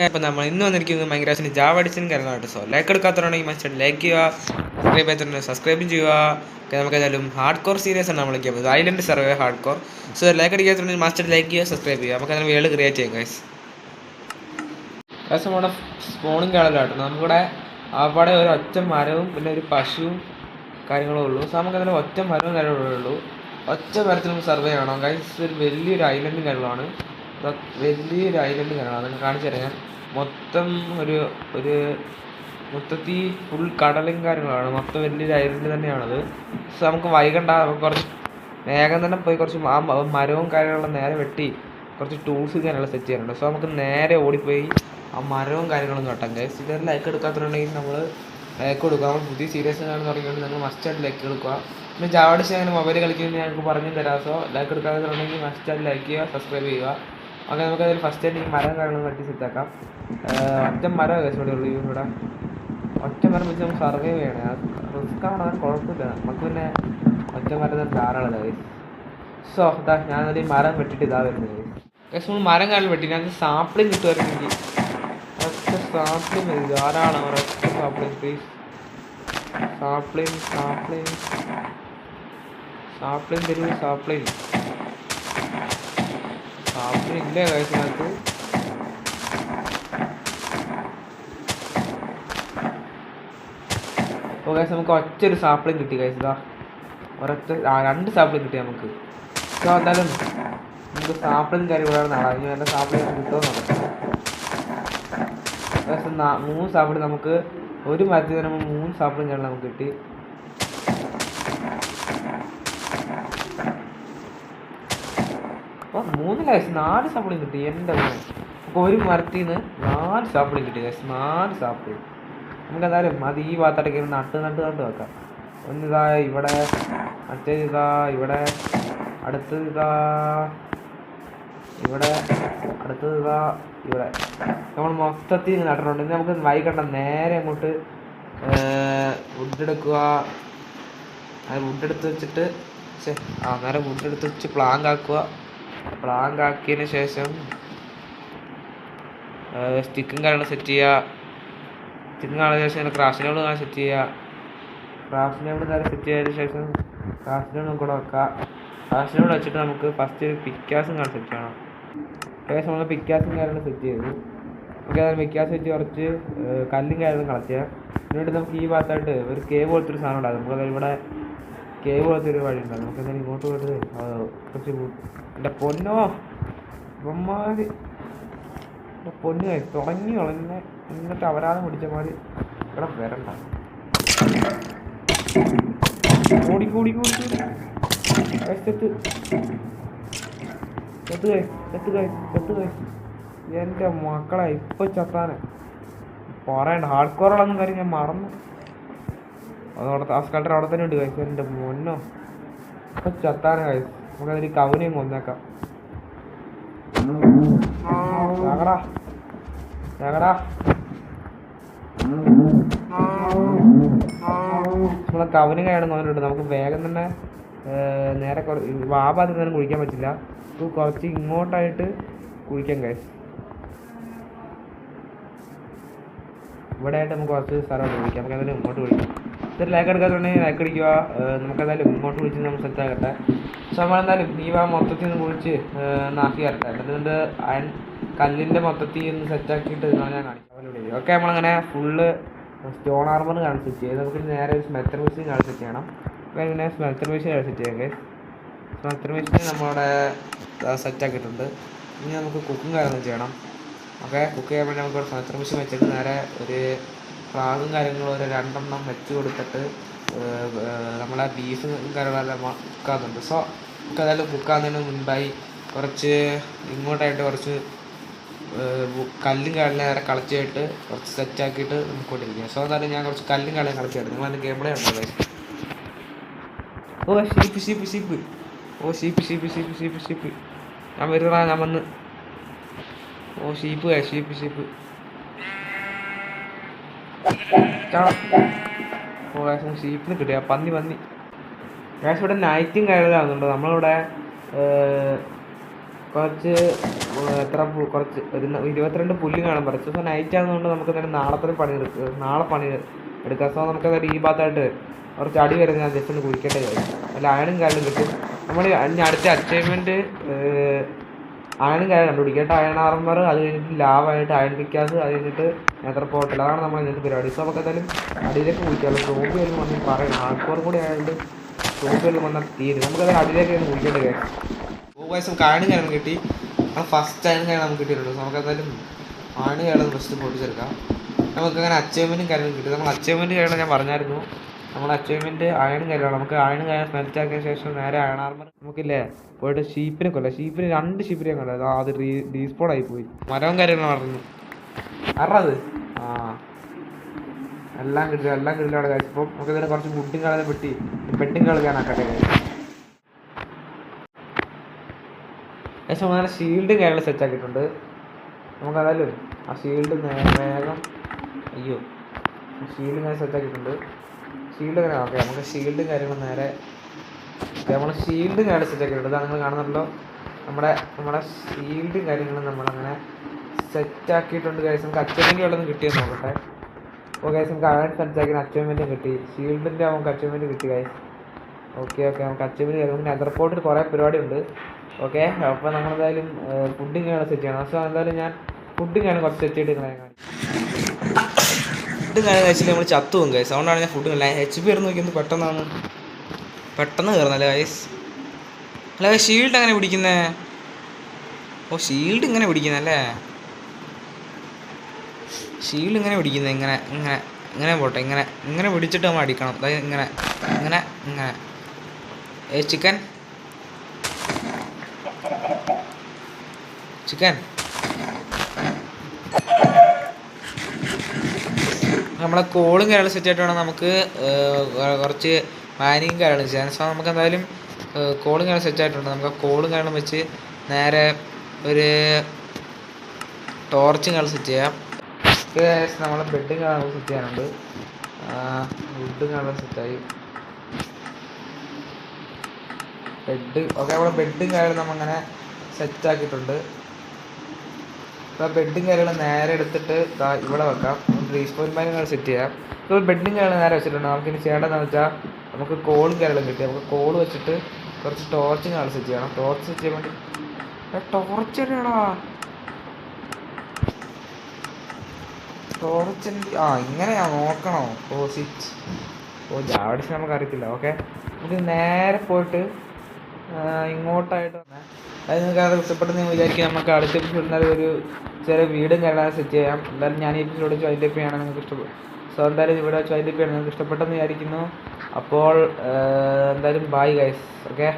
ഇപ്പം നമ്മൾ ഇന്ന് വന്നിരിക്കുന്നത് മൈൻക്രാഫ്റ്റിന് ജാവ അടിച്ചതിനും കാര്യങ്ങളായിട്ട്. സോ ലൈക്ക് എടുക്കാത്തവരാണെങ്കിൽ മസ്റ്റ് ലൈക്ക് ചെയ്യുക, സബ്സ്ക്രൈബ് ചെയ്യാത്തവരുണ്ടെങ്കിൽ സബ്സ്ക്രൈബും ചെയ്യുക. നമുക്ക് ഏതായാലും ഹാർഡ് കോർ സീരീസ് ആണ് നമ്മൾ കളിക്കുന്നത്, island survey hardcore. So like അടിക്കാത്തവരുണ്ടെങ്കിൽ മസ്റ്റ് ലൈക്ക് ചെയ്യുക, സബ്സ്ക്രൈബ് ചെയ്യുക. നമുക്ക് അതിന് വേൾഡ് ക്രിയേറ്റ് ചെയ്യാം ഗൈസ്. നമ്മുടെ സ്പോണിങ് കാണലാട്ടോ. നമ്മുടെ അവിടെ ഒരു ഒറ്റ മരവും പിന്നെ ഒരു പശുവും കാര്യങ്ങളേ ഉള്ളൂ. സോ നമുക്കതിൽ ഒറ്റ മരവും കാര്യങ്ങളേ ഉള്ളൂ. ഒറ്റ മരത്തിൽ നമുക്ക് സർവേ ചെയ്യണം ഗൈസ്. ഒരു വലിയൊരു ഐലൻഡും കാര്യങ്ങളാണ്. വലിയൊരു ഐലൻഡ് കാര്യങ്ങളാണ് നിങ്ങൾക്ക് കാണിച്ചു തരാം. മൊത്തം ഒരു മൊത്തത്തിൽ ഫുൾ കടലും കാര്യങ്ങളാണ്. മൊത്തം വലിയൊരു ഐലൻഡ് തന്നെയാണത്. സോ നമുക്ക് വൈകണ്ട, നമുക്ക് കുറച്ച് വേഗം തന്നെ പോയി കുറച്ച് ആ മരവും കാര്യങ്ങളും നേരെ വെട്ടി കുറച്ച് ടൂൾസ് കാര്യങ്ങളെല്ലാം സെറ്റ് ചെയ്യാനുണ്ട്. സോ നമുക്ക് നേരെ ഓടിപ്പോയി ആ മരവും കാര്യങ്ങളും വെട്ടാം ഗൈസ്. ഇതൊരു ലൈക്ക് എടുക്കാത്തതുണ്ടെങ്കിൽ നമ്മൾ ലൈക്ക് കൊടുക്കുക. നമ്മൾ പുതിയ സീരീസ് ആണെന്ന് പറയുന്നത് നിങ്ങൾ മസ്റ്റായിട്ട് ലൈക്ക് എടുക്കുക. പിന്നെ ജാവടിച്ച് അങ്ങനെ മൊബൈൽ കളിക്കുന്നത് ഞങ്ങൾക്ക് പറഞ്ഞു തരാം. സോ ലൈക്ക് എടുക്കാത്തതുണ്ടെങ്കിൽ മസ്റ്റായിട്ട് ലൈക്ക് ചെയ്യുക, സബ്സ്ക്രൈബ് ചെയ്യുക. അങ്ങനെ നമുക്ക് അതിൽ ഫസ്റ്റ് ആയിട്ട് ഈ മരം കാര്യങ്ങളും വെട്ടി സെറ്റാക്കാം. ഒറ്റ മരം കേസ് ഇവിടെ ഉള്ളൂ. ഇവിടെ ഒറ്റ മരം വെച്ച് നമുക്ക് സർവൈവ് ചെയ്യണം. റിസ്ക് ആണ്, അതിന് കുഴപ്പമില്ല. നമുക്ക് പിന്നെ ഒറ്റ മരം തന്നെ ധാരാളം ഗൈസ്. സോ ഇതാ ഞാനൊരു മരം വെട്ടിയിട്ട് ഇതാ വരുന്നത് ഗൈസ്. നമ്മൾ മരം കാര്യം വെട്ടി ഞങ്ങൾക്ക് സാപ്പിളിങ് കിട്ടുമായിരുന്നെങ്കിൽ ഒറ്റ സാപ്പിളിങ് മതി, ധാരാളം. ഒരൊറ്റ സാപ്പിളിങ് പ്ലീസ്. സാപ്പിളിങ് തരൂ. സാപ്പിളിങ് ഇല്ലേ കഴിച്ചതിനകത്ത്? ഓ ഗൈസ്, നമുക്ക് ഒറ്റൊരു സാപ്പിളിങ് കിട്ടി ഗൈസ്. ഇതാ ഒരൊറ്റ 2 സാപ്പിളിങ് കിട്ടി നമുക്ക്. സോ എന്തായാലും നമുക്ക് സാപ്പിളിങ് കാര്യം ഇവിടെ നാളെ ഇനി വല്ല സാപ്പിളിങ് കിട്ടുമോ നോക്കാം. 3 സാപ്പിളിങ് നമുക്ക് ഒരു മരത്തിൽ തന്നെ 3 സാപ്പിളിങ് കാര്യം നമുക്ക് കിട്ടി. അപ്പോൾ 3 ഗൈസ് 4 സാപ്പിളിങ് കിട്ടി. എൻ്റെ അപ്പോൾ ഒരു മരത്തിൽ നിന്ന് 4 സാപ്പിളിങ് കിട്ടി ഗൈസ്. 4 സാപ്പിളിങ് നമുക്ക് എന്തായാലും അത് ഈ ഭാഗത്തോട്ടൊക്കെ നട്ട് വെക്കാം. ഒന്നിതാ ഇവിടെ, മറ്റേത് ഇതാ ഇവിടെ, അടുത്തത് ഇതാ ഇവിടെ, അടുത്തത് ഇതാ ഇവിടെ. നമ്മൾ മൊത്തത്തിൽ നട്ടിട്ടുണ്ട്. ഇനി നമുക്ക് വൈകണ്ട നേരെ അങ്ങോട്ട് വുഡെടുക്കുക. അത് വുഡെടുത്ത് വെച്ചിട്ട് നേരെ വുഡെടുത്ത് വെച്ച് പ്ലാങ്ക് ആക്കുക. പ്ലാങ്ക് ആക്കിയതിന് ശേഷം സ്റ്റിക്കും കാര്യങ്ങളും സെറ്റ് ചെയ്യുക. സ്റ്റിക്കും കാണുന്ന ശേഷം ക്രാഫ്റ്റിനോട് സെറ്റ് ചെയ്യുക. ക്രാഫ്റ്റിനോട് നേരെ സെറ്റ് ചെയ്തതിന് ശേഷം ക്രാഫ്റ്റിനോട് നമുക്ക് ഇവിടെ വെക്കാം. ക്രാഫ്റ്റിനോട് വെച്ചിട്ട് നമുക്ക് ഫസ്റ്റ് ഒരു പിക്കാസും കാണാൻ സെറ്റ് ചെയ്യണം. ഏകദേശം നമ്മൾ പിക്കാസും കാര്യങ്ങളും സെറ്റ് ചെയ്തു. നമുക്ക് അതായത് പിക്കാസ് വെച്ച് കുറച്ച് കല്ലും കാര്യങ്ങളും കളക്ട് ചെയ്യാം. എന്നിട്ട് നമുക്ക് ഈ ഭാഗത്തായിട്ട് ഒരു കേവ് പോലത്തൊരു സാധനം ഉണ്ടാകും. നമുക്കത് ഇവിടെ കേവ് പോലത്തെ ഒരു വഴി ഉണ്ടാകും. നമുക്ക് എന്തായാലും ഇങ്ങോട്ട് പോയിട്ട് കുറച്ച് എൻ്റെ പൊന്നോ ഇവന്മാർ എൻ്റെ പൊന്നു തുടങ്ങി വളഞ്ഞ് എന്നിട്ട് അവരാതെ പിടിച്ചമാർ ഇവിടെ വരണ്ട. ഓടി എൻ്റെ മക്കളെ ഇപ്പൊ ചത്താനെ പറയണ്ട. ഹാർഡ് കോറുകളൊന്നും കാര്യം ഞാൻ മറന്നു. അതോടെ ആ സ്കൾട്ടർ അവിടെ തന്നെ ഉണ്ട് കഴിച്ചു. എൻ്റെ പൊന്നോ ഇപ്പൊ ചത്താനെ കഴിച്ചു. നമുക്കതിൽ കവനെയും കൊന്നേക്കാം. ഞകടാ നമ്മളെ കവനും കഴിയണം തോന്നിട്ടുണ്ട്. നമുക്ക് വേഗം തന്നെ നേരെ ആ ഭാഗത്ത് തന്നെ കുഴിക്കാൻ പറ്റില്ല. കുറച്ച് ഇങ്ങോട്ടായിട്ട് കുഴിക്കാൻ കഴിയും. ഇവിടെ ആയിട്ട് നമുക്ക് കുറച്ച് സ്ഥലമായിട്ട് കുഴിക്കാം. നമുക്ക് എന്തായാലും ഇങ്ങോട്ട് കുഴിക്കാം. ഇതൊരു ലൈക്ക് എടുക്കാത്തുണ്ടെങ്കിൽ ലൈക്ക് അടിക്കുക. നമുക്കെന്തായാലും ഇങ്ങോട്ട് കുഴിച്ച് നമ്മൾ സെറ്റ് ആകട്ടെ. സോ നമ്മളെന്തായാലും ഈ മൊത്തത്തിൽ നിന്ന് കുഴിച്ച് നാക്കി വരട്ടെ. എന്നിട്ട് കല്ലിൻ്റെ മൊത്തത്തിൽ ഒന്ന് സെറ്റാക്കിയിട്ട് ഞാൻ കാണിക്കാം. ഓക്കെ, നമ്മളങ്ങനെ ഫുള്ള് സ്റ്റോൺ ആർമർ കാണിച്ച് സെറ്റ് ചെയ്ത് നമുക്ക് നേരെ സ്മെൽറ്റർ മെഷീൻ കാണിച്ച് സെറ്റ് ചെയ്യണം. അപ്പോൾ ഇങ്ങനെ സ്മെൽറ്റർ മെഷീൻ കാണിച്ച് സെറ്റ് ചെയ്യാം. സ്മെൽറ്റർ മെഷീൻ നമ്മളിവിടെ സെറ്റാക്കിയിട്ടുണ്ട്. ഇനി നമുക്ക് കുക്കിംഗ് കാര്യങ്ങളും ചെയ്യണം. ഓക്കെ, കുക്ക് ചെയ്യാൻ വേണ്ടി നമുക്ക് സ്മെൽറ്റർ മെഷീൻ വെച്ചിട്ട് നേരെ ഒരു ഫ്ലാഗും കാര്യങ്ങളും ഒരു 2 എണ്ണം വെച്ച് കൊടുത്തിട്ട് നമ്മളെ ബീഫും കാര്യങ്ങളെല്ലാം കുക്കാകുന്നുണ്ട്. സോ നമുക്ക് ഏതായാലും കുക്കാകുന്നതിന് മുൻപായി കുറച്ച് ഇങ്ങോട്ടായിട്ട് കുറച്ച് കല്ലും കാലിനെ നേരെ കളച്ചിട്ട് കുറച്ച് സെറ്റാക്കിയിട്ട് നമുക്ക് കൊണ്ടിരിക്കുക. സോ എന്തായാലും ഞാൻ കുറച്ച് കല്ലും കാലിനെ കളിച്ചായിരുന്നു. നിങ്ങൾ അതിൻ്റെ ഗെയിം പ്ലേ ഉണ്ടോ? ഓ ഷീപ്പ് ഞാൻ വരുവാ. ഞാൻ വന്ന് ഷീപ്പ് ഷീപ്പിന് കിട്ടിയ പന്നി ഇവിടെ നൈറ്റും കാര്യങ്ങളാകുന്നുണ്ട്. നമ്മളിവിടെ കുറച്ച് കുറച്ച് ഒരു 22 പുല്ല് കാണാൻ പറിച്ചു. സോ നൈറ്റ് ആകുന്നതുകൊണ്ട് നമുക്ക് എന്തായാലും നാളെ പണി എടുക്കാം. സോ നമുക്ക് എന്തായാലും ഈ ഭാഗത്തായിട്ട് കുറച്ച് അടി വരുന്നത് ഞാൻ ജസ്റ്റ് ഒന്ന് കുഴിക്കേണ്ടത് അല്ല അയണും കാര്യം കിട്ടും. നമ്മൾ ഇനി അടുത്ത അച്ചീവ്മെൻറ്റ് അയണും കാര്യം കണ്ടുപിടിക്കുക കേട്ടോ. അയൺ ആർമർ, അത് കഴിഞ്ഞിട്ട് ലാവായിട്ട് അയൺ പിക്കാസ്, അത് കഴിഞ്ഞിട്ട് നെതർ പോർട്ടൽ. അതാണ് നമ്മൾ ഇന്നത്തെ പരിപാടി. സോ നമുക്ക് എന്തായാലും അടിയിലേക്ക് കുഴിക്കാമല്ലോ. സോംബി വരുമ്പോൾ ഒന്നും പറയണം, ആൾക്കാർ കൂടി ആയതുകൊണ്ട് സോംബി വല്ലതും വന്നാൽ തീരും. നമുക്കത് അടിയിലേക്ക് കുഴിക്കേണ്ട കാര്യം. വയസ്സും കായണും കാരണം കിട്ടി. അത് ഫസ്റ്റ് അയൺ കാര്യം നമുക്ക് കിട്ടിയിട്ടുണ്ട്. സോ നമുക്ക് എന്തായാലും ആണ് കാര്യം ഫസ്റ്റ് പൊട്ടിച്ചെടുക്കാം. നമുക്കങ്ങനെ അച്ചീവ്മെൻറ്റും കാര്യങ്ങളും കിട്ടി. നമ്മൾ അച്ചീവ്മെൻറ്റ് കാര്യം ഞാൻ പറഞ്ഞായിരുന്നു. നമ്മൾ അച്ചീവ്മെൻറ്റ് അയൺ കാര്യമാണ്. നമുക്ക് അയൺ കാര്യം സ്മെൽറ്റ് ആക്കിയ ശേഷം നേരെ അയൺ ആർമർ നമുക്കില്ലേ പോയിട്ട് ഷീപ്പിനെ കൊല്ലാം. 2 ഷീപ്പിനെ കൊല്ലാം. അത് ഡീസ്പോൺ ആയിപ്പോയി. മരവും കാര്യങ്ങളും പറഞ്ഞു അറത് എല്ലാം കിട്ടില്ല അവിടെ കാര്യം. ഇപ്പം നമുക്ക് ഇതിനെ കുറച്ച് വുഡും കളയാൻ ബെഡും കളിക്കാനാക്കട്ടെ. ഏകദേശം അങ്ങനെ ഷീൽഡും കാര്യങ്ങൾ സെറ്റ് ആക്കിയിട്ടുണ്ട്. നമുക്ക് അതായാലും ആ ഷീൽഡ് വേഗം ഷീൽഡ് ഞാൻ സെറ്റ് ആക്കിയിട്ടുണ്ട്. ഷീൽഡ് അങ്ങനെ ഓക്കെ. നമുക്ക് ഷീൽഡും കാര്യങ്ങളും നേരെ നമ്മൾ ഷീൽഡും കാര്യങ്ങൾ സെറ്റ് ആക്കിയിട്ടുണ്ട്. അത് നിങ്ങൾ കാണുന്നുണ്ടല്ലോ. നമ്മുടെ ഷീൽഡും കാര്യങ്ങളും നമ്മളങ്ങനെ സെറ്റ് ആക്കിയിട്ടുണ്ട്. കാര്യം നമുക്ക് അച്ചീവ്മെൻറ്റ് ഉള്ളതും കിട്ടിയെന്ന് നോക്കട്ടെ. ഓക്കെ ഗൈസ്, നമുക്ക് അയൺ സെറ്റ് ആക്കിയ അച്ചീവ്മെൻറ്റും കിട്ടി. ഷീൽഡിൻ്റെ നമുക്ക് അച്ചീവ്മെൻറ്റ് കിട്ടി ഗൈസ്. ഓക്കെ നമുക്ക് അച്ചീവ്മെൻറ്റ് നമുക്ക് നെതർ പോർട്ടിൽ കുറേ പരിപാടി ഉണ്ട്. ഓക്കെ, അപ്പോൾ നമ്മളെന്തായാലും ഫുഡിങ് ആണ് സെറ്റ് ചെയ്യണം. സോ എന്തായാലും ഞാൻ ഫുഡിങ് ആണ് കുറച്ച് സെറ്റ് ചെയ്തിട്ട് ഫുഡും കാര്യം കഴിച്ചിട്ട് നമ്മൾ ചത്തു പോകും ഗൈസ്. അതുകൊണ്ടാണ് ഞാൻ ഫുഡ് HP വരുന്ന നോക്കിയത് പെട്ടെന്ന് കയറുന്നല്ലേ ഗൈസ്. അല്ല ഷീൽഡ് എങ്ങനെ പിടിക്കുന്നേ? ഷീൽഡ് ഇങ്ങനെ പിടിക്കുന്നല്ലേ. ഷീൽഡ് ഇങ്ങനെ പിടിക്കുന്നത് ഇങ്ങനെ പോട്ടെ. ഇങ്ങനെ പിടിച്ചിട്ട് നമ്മൾ അടിക്കണം. അതായത് ഇങ്ങനെ ചിക്കൻ നമ്മളെ കോളും കാര്യങ്ങളും സെറ്റ് ആയിട്ട് വേണം നമുക്ക് കുറച്ച് മാനിങ് കാര്യങ്ങളും ചെയ്യാൻ. സോ നമുക്ക് എന്തായാലും കോളും കാര്യങ്ങളും സെറ്റ് ആയിട്ടുണ്ട്. നമുക്ക് കോളും കാര്യങ്ങളും വെച്ച് നേരെ ഒരു ടോർച്ചും കാര്യങ്ങളും സെറ്റ് ചെയ്യാം. നമ്മൾ ബെഡും കാര്യങ്ങളും സെറ്റ് ചെയ്യാനുണ്ട്. വുഡും കാര്യങ്ങളും സെറ്റായി. നമ്മുടെ ബെഡും കാര്യങ്ങളും നമ്മളിങ്ങനെ സെറ്റാക്കിയിട്ടുണ്ട്. അപ്പോൾ ബെഡും കാര്യങ്ങളും നേരെ എടുത്തിട്ട് ഇവിടെ വെക്കാം. റീസ്പോൺ പാനും സെറ്റ് ചെയ്യാം. ഇപ്പോൾ ബെഡും കാര്യങ്ങളും നേരെ വെച്ചിട്ടുണ്ട്. നമുക്കിനി ചെയ്യേണ്ടതെന്ന് വെച്ചാൽ നമുക്ക് കോളും കാര്യങ്ങളും കിട്ടി. നമുക്ക് കോൾ വെച്ചിട്ട് കുറച്ച് ടോർച്ചും കാര്യങ്ങൾ സെറ്റ് ചെയ്യണം. ടോർച്ച് സെറ്റ് ചെയ്യാൻ വേണ്ടി ടോർച്ച് ഇങ്ങനെയാ നോക്കണോ? ജാവടിച്ച് നമുക്ക് അറിയത്തില്ല. ഓക്കെ, നമുക്ക് നേരെ പോയിട്ട് ഇങ്ങോട്ടായിട്ട് വന്നേ. അത് നിങ്ങൾക്ക് അത് ഇഷ്ടപ്പെട്ടെന്ന് ഞാൻ വിചാരിക്കും. നമുക്ക് അടുത്ത എപ്പിസോഡിൽ ഒരു ചെറിയ വീടും കാര്യങ്ങളും സെറ്റ് ചെയ്യാം. എന്തായാലും ഞാൻ ഈ എപ്പിസോഡ് വെച്ച് വൈൻഡപ്പ് ചെയ്യണം. നിങ്ങൾക്ക് ഇഷ്ടപ്പെടും. സോ എന്തായാലും ഇവിടെ വെച്ച് വൈൻഡപ്പ് ചെയ്യണം. നിങ്ങൾക്ക് ഇഷ്ടപ്പെട്ടെന്ന് വിചാരിക്കുന്നു. അപ്പോൾ എന്തായാലും ബൈ ഗൈസ്. ഓക്കെ.